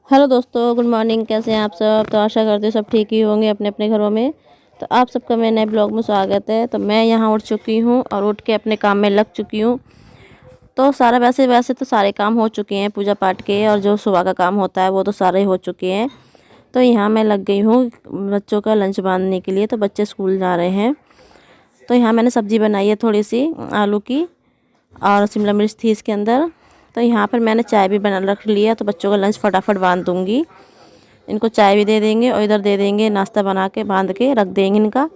Hello दोस्तों, good morning. कैसे हैं आप सब? तो आशा करते हैं सब ठीक ही होंगे अपने अपने घरों में। तो आप सबका मेरे नए ब्लॉग में स्वागत है। तो मैं यहाँ उठ चुकी हूँ और उठ के अपने काम में लग चुकी हूँ। तो सारा वैसे वैसे तो सारे काम हो चुके हैं पूजा पाठ के, और जो सुबह का काम होता है वो तो सारे हो चुके हैं। तो यहाँ मैं लग गई हूँ बच्चों का लंच बांधने के लिए। तो बच्चे स्कूल जा रहे हैं। तो यहाँ मैंने सब्ज़ी बनाई है थोड़ी सी आलू की, और शिमला मिर्च थी इसके अंदर। तो यहाँ पर मैंने चाय भी बना रख लिया। तो बच्चों का लंच फटाफट बांध दूँगी। इनको चाय भी दे देंगे और इधर दे देंगे नाश्ता बना के, बांध के रख देंगे इनका।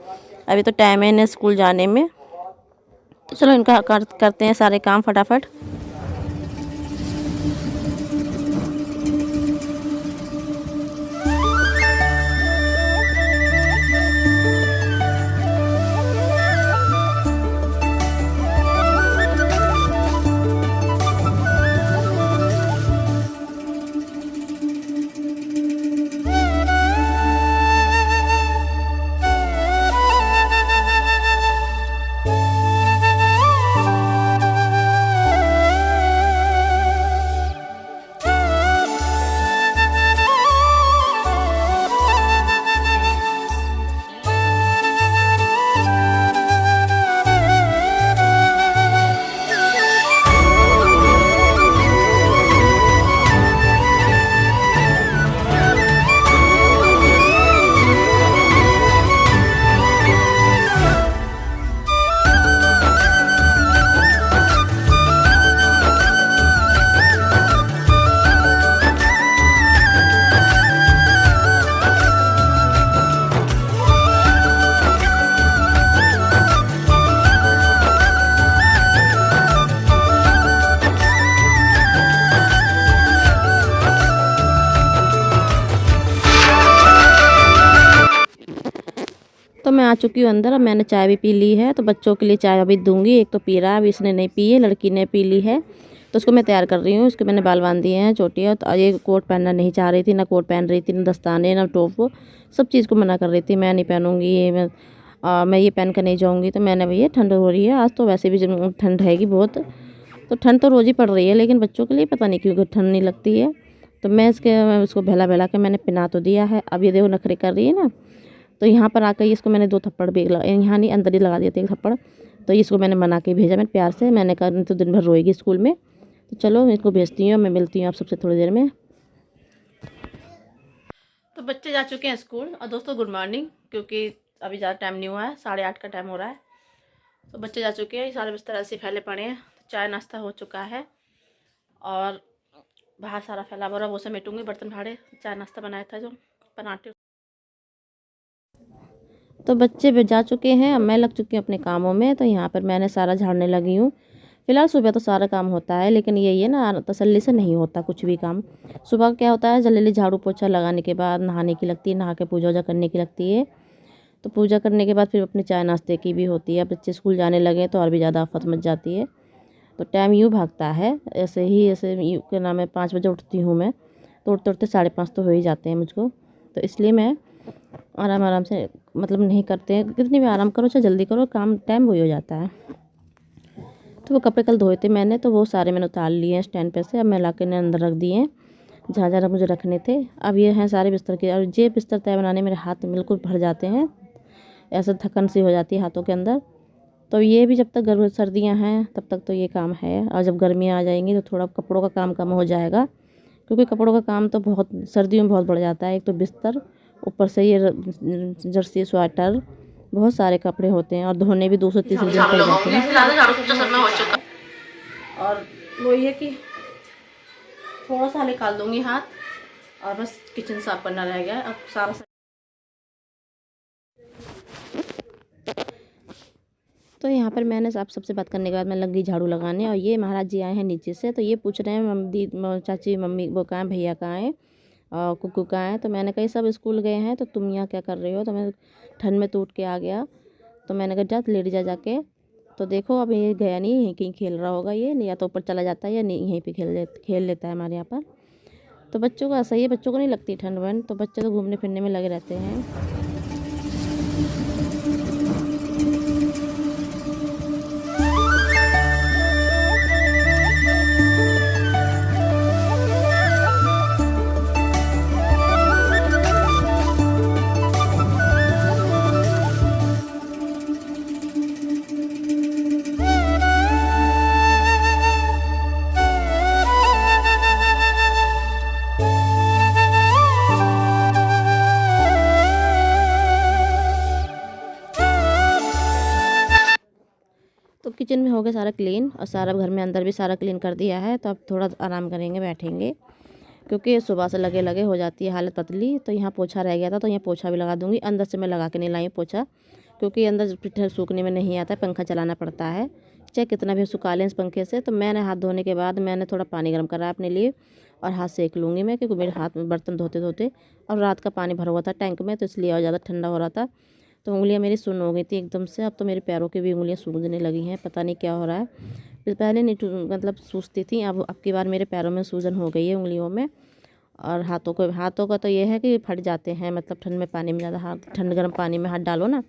अभी तो टाइम है इन्हें स्कूल जाने में। तो चलो इनका करते हैं सारे काम फटाफट। तो मैं आ चुकी हूँ अंदर। अब मैंने चाय भी पी ली है। तो बच्चों के लिए चाय अभी दूंगी। एक तो पी रहा है, अभी इसने नहीं पी है, लड़की ने पी ली है। तो उसको मैं तैयार कर रही हूँ। उसके मैंने बाल बांध दिए हैं चोटियाँ। तो ये कोट पहनना नहीं चाह रही थी, ना कोट पहन रही थी, ना दस्ताने, ना टोप। सब चीज़ को मना कर रही थी, मैं नहीं पहनूँगी ये, मैं ये पहन कर नहीं जाऊँगी। तो मैंने भैया ठंड हो रही है आज, तो वैसे भी ठंड हैगी बहुत। तो ठंड तो रोज़ ही पड़ रही है, लेकिन बच्चों के लिए पता नहीं क्यों ठंड नहीं लगती है। तो मैं उसको बहला बहला के मैंने पिना तो दिया है। अब ये देखो नखरे कर रही है ना। तो यहाँ पर आकर इसको मैंने 2 थप्पड़ भी यहाँ नहीं, अंदर ही लगा दिए थे 1 थप्पड़। तो इसको मैंने मना के भेजा, मैंने प्यार से। मैंने कहा नहीं तो दिन भर रोएगी स्कूल में। तो चलो मैं इसको भेजती हूँ। मैं मिलती हूँ आप सबसे थोड़ी देर में। तो बच्चे जा चुके हैं स्कूल। और दोस्तों गुड मॉर्निंग, क्योंकि अभी ज़्यादा टाइम नहीं हुआ है, 8:30 का टाइम हो रहा है। तो बच्चे जा चुके हैं, सारे बिस्तर ऐसे फैले पड़े हैं। तो चाय नाश्ता हो चुका है और बाहर सारा फैला हुआ, वो समेटूँगी, बर्तन भाड़े। चाय नाश्ता बनाया था जो पराठे। तो बच्चे भी जा चुके हैं, अब मैं लग चुकी हूँ अपने कामों में। तो यहाँ पर मैंने सारा झाड़ने लगी हूँ। फिलहाल सुबह तो सारा काम होता है, लेकिन ये ना तसल्ली से नहीं होता कुछ भी काम। सुबह क्या होता है, जल्दी झाड़ू पोछा लगाने के बाद नहाने की लगती है, नहा के पूजा वूजा करने की लगती है। तो पूजा करने के बाद फिर अपने चाय नाश्ते की भी होती है। बच्चे स्कूल जाने लगे तो और भी ज़्यादा आफत मच जाती है। तो टाइम यूँ भागता है ऐसे ही, ऐसे यूँ के नाम है। 5 बजे उठती हूँ मैं, तो उठते उठते 5:30 तो हो ही जाते हैं मुझको। तो इसलिए मैं आराम आराम से, मतलब नहीं करते हैं। कितनी भी आराम करो चाहे जल्दी करो, काम टाइम वही हो जाता है। तो वो कपड़े कल धोए थे मैंने, तो वो सारे मैंने उतार लिए हैं स्टैंड पे से। अब मैं ला के अंदर रख दिए हैं जहाँ जहाँ मुझे रखने थे। अब ये हैं सारे बिस्तर के। और ये बिस्तर तय बनाने मेरे हाथ बिल्कुल भर जाते हैं, ऐसा थकन सी हो जाती है हाथों के अंदर। तो ये भी जब तक सर्दियाँ हैं तब तक तो ये काम है, और जब गर्मियाँ आ जाएंगी तो थोड़ा कपड़ों का काम कम हो जाएगा। क्योंकि कपड़ों का काम तो बहुत सर्दियों में बहुत बढ़ जाता है। एक तो बिस्तर, ऊपर से ये जर्सी, स्वेटर, बहुत सारे कपड़े होते हैं। और धोने भी 2 से 3 दिन पड़ जाते हैं। और वो ये कि थोड़ा सा निकाल दूंगी हाथ, और बस किचन साफ करना रह गया। अब सारा तो यहाँ पर मैंने आप सबसे बात करने के बाद मैं लग गई झाड़ू लगाने। और ये महाराज जी आए हैं नीचे से। तो ये पूछ रहे हैं मम्मी, चाची, मम्मी वो कहाँ हैं, भैया कहाँ हैं, और कुकू कहाँ है। तो मैंने कहा सब स्कूल गए हैं, तो तुम यहाँ क्या कर रहे हो। तो मैं ठंड में तो उठ के आ गया। तो मैंने कहा जा लेट जा जाके। तो देखो अब ये गया नहीं, यहीं कहीं खेल रहा होगा ये, या तो ऊपर चला जाता है या नहीं यहीं पे खेल लेता है हमारे यहाँ पर। तो बच्चों का सही है, बच्चों को नहीं लगती ठंड वंड, तो बच्चे तो घूमने फिरने में लगे रहते हैं। किचन में हो गया सारा क्लीन और सारा घर में अंदर भी सारा क्लीन कर दिया है। तो अब थोड़ा आराम करेंगे, बैठेंगे, क्योंकि सुबह से लगे लगे हो जाती है हालत पतली। तो यहाँ पोछा रह गया था, तो यहाँ पोछा भी लगा दूँगी। अंदर से मैं लगा के नहीं लाई पोछा, क्योंकि अंदर पिठर सूखने में नहीं आता है, पंखा चलाना पड़ता है, चाहे कितना भी सुखा लें इस पंखे से। तो मैंने हाथ धोने के बाद मैंने थोड़ा पानी गर्म करा अपने लिए और हाथ सेक लूँगी मैं, क्योंकि मेरे हाथ में बर्तन धोते धोते और रात का पानी भरा हुआ था टैंक में, तो इसलिए और ज़्यादा ठंडा हो रहा था। तो उंगलियां मेरी सुन्न हो गई थी एकदम से। अब तो मेरे पैरों की भी उंगलियां सूजने लगी हैं, पता नहीं क्या हो रहा है। पहले नहीं मतलब सूजती थी, अब की बार मेरे पैरों में सूजन हो गई है, उंगलियों में। और हाथों का तो ये है कि फट जाते हैं, मतलब ठंड में पानी में ज़्यादा हाथ, ठंड गर्म पानी में हाथ डालो ना,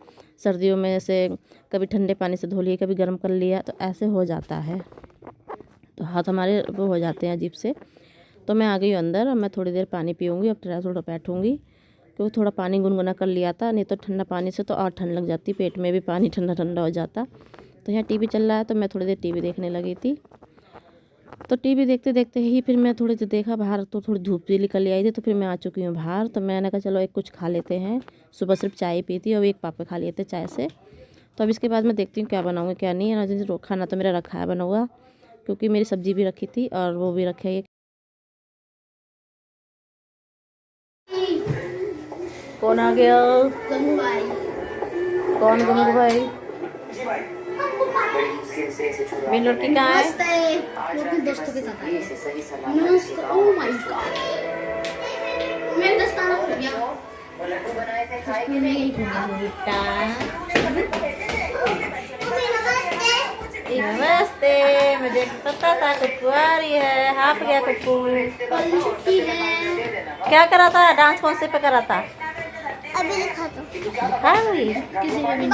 सर्दियों में से कभी ठंडे पानी से धो लिए, कभी गर्म कर लिया, तो ऐसे हो जाता है। तो हाथ हमारे वो हो जाते हैं अजीब से। तो मैं आ गई हूँ अंदर, अब मैं थोड़ी देर पानी पीऊँगी, अब थोड़ा बैठूँगी, क्योंकि थोड़ा पानी गुनगुना कर लिया था, नहीं तो ठंडा पानी से तो और ठंड लग जाती, पेट में भी पानी ठंडा ठंडा हो जाता। तो यहाँ टीवी चल रहा है, तो मैं थोड़ी देर टीवी देखने लगी थी। तो टीवी देखते देखते ही फिर मैं थोड़ी देर देखा बाहर, तो थोड़ी धूप भी निकल आई थी, तो फिर मैं आ चुकी हूँ बाहर। तो मैंने कहा चलो एक कुछ खा लेते हैं, सुबह सिर्फ चाय पी थी और एक पापड़ खा लिए थे चाय से। तो अब इसके बाद मैं देखती हूँ क्या बनाऊँगी क्या नहीं है ना। खाना तो मेरा रखा है बना हुआ, क्योंकि मेरी सब्जी भी रखी थी और वो भी रखे है। कौन आ गया? गंगू भाई। कौन गंगू भाई? मेरी लड़की कहाँ है? वो अपने दोस्तों के साथ आई है। नमस्ते। ओह माय गॉड, मेरा दस्ताना खो गया। उसमें मैं यही खो गया। नमस्ते, मुझे पता था कुक्कू आ रही है। हाँ गया कुक्कू। कल छुट्टी है। क्या करा था? डांस कौन से पे करा था? अभी लिखा तो किसी ने भी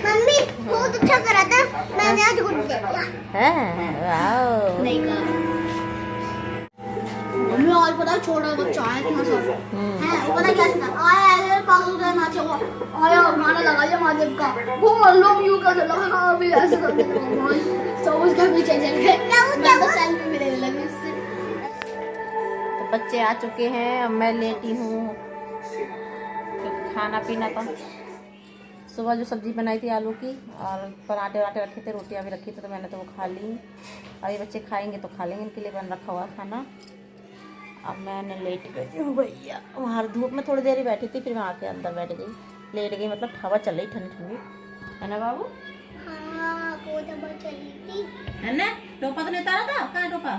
मम्मी बहुत अच्छा करा था, मैंने आज गुड दिया है। नहीं कहा मम्मी, आज पता है छोटा बच्चा है इतना सा है, वो पता क्या था, आया है पागल का नाचा हुआ, आया गाना लगा लिया महादेव का, वो अल्लाह यूं कर लगा, अभी ऐसे करके सब उसका पीछे चल गए। मैं तो सेल्फी में लेने लगी उससे। तो बच्चे आ चुके हैं, अब मैं लेटी हूँ, क्योंकि खाना पीना था। सुबह जो सब्ज़ी बनाई थी आलू की और पराठे वाटे रखे थे, रोटियां भी रखी थी, तो मैंने तो वो खा ली। और ये बच्चे खाएंगे तो खा लेंगे, इनके लिए बन रखा हुआ खाना। अब मैंने लेट गई हूँ भैया, वहाँ धूप में थोड़ी देर ही बैठी थी, फिर मैं आके अंदर बैठ गई, लेट गई, मतलब हवा चल रही ठंडी ठंडी, है ना बाबू? हाँ, वो तो बहुत चली थी, है ना? टोपा तो नहीं उतारा था? कहाँ है टोपा?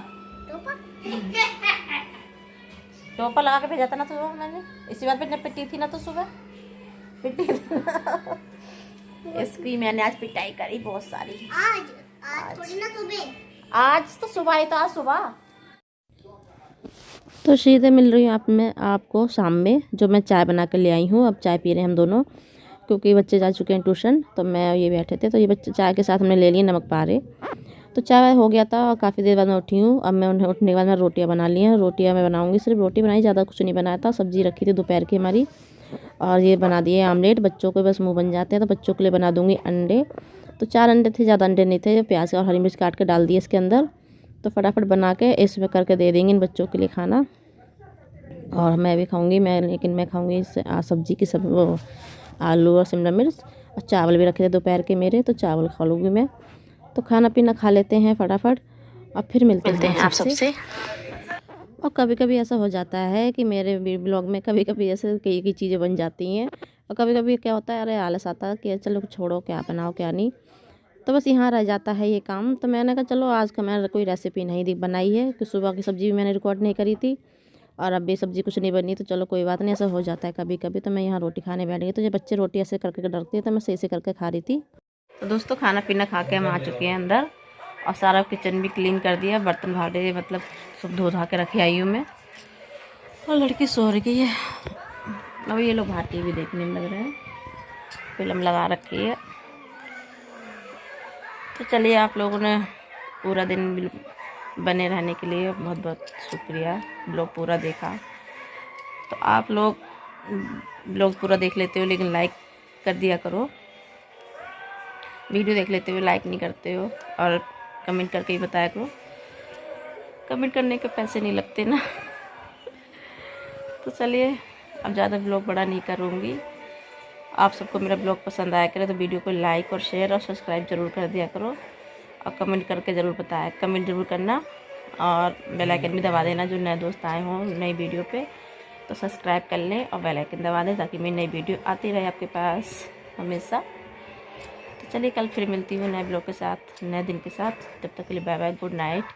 टोपा लगा के भेजा था ना सुबह मैंने, इसी बात पे पिटी थी ना, तो सुबह पिटी इसकी मैंने आज पिटाई करी बहुत सारी। आज थोड़ी ना सुबह, आज तो सुबह ही था, सुबह। तो सीधे मिल रही हूँ मैं आपको शाम में, जो मैं चाय बना कर ले आई हूँ। अब चाय पी रहे हैं हम दोनों, क्योंकि बच्चे जा चुके हैं ट्यूशन, तो मैं ये बैठे थे, तो ये बच्चे चाय के साथ हमने ले लिए नमक पारे। तो चाय हो गया था और काफ़ी देर बाद मैं उठी हूँ। अब मैं उन्हें उठने के बाद मैं रोटियाँ बना ली हैं, रोटियाँ मैं बनाऊँगी, सिर्फ रोटी बनाई, ज़्यादा कुछ नहीं बनाया था। सब्ज़ी रखी थी दोपहर की हमारी, और ये बना दिए आमलेट, बच्चों के बस मुँह बन जाते हैं, तो बच्चों के लिए बना दूँगी अंडे। तो 4 अंडे थे, ज़्यादा अंडे नहीं थे, प्याज और हरी मिर्च काट के डाल दिए इसके अंदर। तो फटाफट बना के इसमें करके दे देंगे इन बच्चों के लिए खाना, और मैं भी खाऊंगी। लेकिन मैं खाऊंगी इस सब्ज़ी की सब वो आलू और शिमला मिर्च, और चावल भी रखे थे दोपहर के मेरे, तो चावल खा लूँगी मैं। तो खाना पीना खा लेते हैं फटाफट, और फिर मिलते हैं आप सबसे। और कभी कभी ऐसा हो जाता है कि मेरे ब्लॉग में कभी कभी ऐसे कई चीज़ें बन जाती हैं, और कभी कभी क्या होता है, अरे आलस आता है कि चलो छोड़ो, क्या बनाओ क्या नहीं, तो बस यहाँ रह जाता है ये काम। तो मैंने कहा चलो आज का मैंने कोई रेसिपी नहीं बनाई है, कि सुबह की सब्ज़ी भी मैंने रिकॉर्ड नहीं करी थी, और अब भी सब्ज़ी कुछ नहीं बनी, तो चलो कोई बात नहीं, ऐसा हो जाता है कभी कभी। तो मैं यहाँ रोटी खाने बैठ गई, तो जब बच्चे रोटी ऐसे करके डरते हैं, तो मैं सही से करके खा रही थी। तो दोस्तों खाना पीना खा के हम आ चुके हैं अंदर, और सारा किचन भी क्लीन कर दिया, बर्तन भांडे मतलब सब धो धा के रखे आई हूँ मैं। और लड़की सो रही है, अब ये लोग बाहर टीवी देखने में लग रहे हैं, फिल्म लगा रखी है। तो चलिए, आप लोगों ने पूरा दिन बने रहने के लिए बहुत बहुत शुक्रिया, ब्लॉग पूरा देखा। तो आप लोग ब्लॉग पूरा देख लेते हो, लेकिन लाइक कर दिया करो, वीडियो देख लेते हो, लाइक नहीं करते हो और कमेंट करके ही बताया करो। कमेंट करने के पैसे नहीं लगते ना। तो चलिए अब ज़्यादा ब्लॉग बड़ा नहीं करूँगी। आप सबको मेरा ब्लॉग पसंद आया करे तो वीडियो को लाइक और शेयर और सब्सक्राइब ज़रूर कर दिया करो और कमेंट करके ज़रूर बताया, कमेंट ज़रूर करना और बेल आइकन भी दबा देना। जो नए दोस्त आए हों नई वीडियो पे तो सब्सक्राइब कर लें और बेल आइकन दबा दें ताकि मेरी नई वीडियो आती रहे आपके पास हमेशा। तो चलिए कल फिर मिलती हूँ नए ब्लॉग के साथ, नए दिन के साथ। तब तक के लिए बाय बाय, गुड नाइट।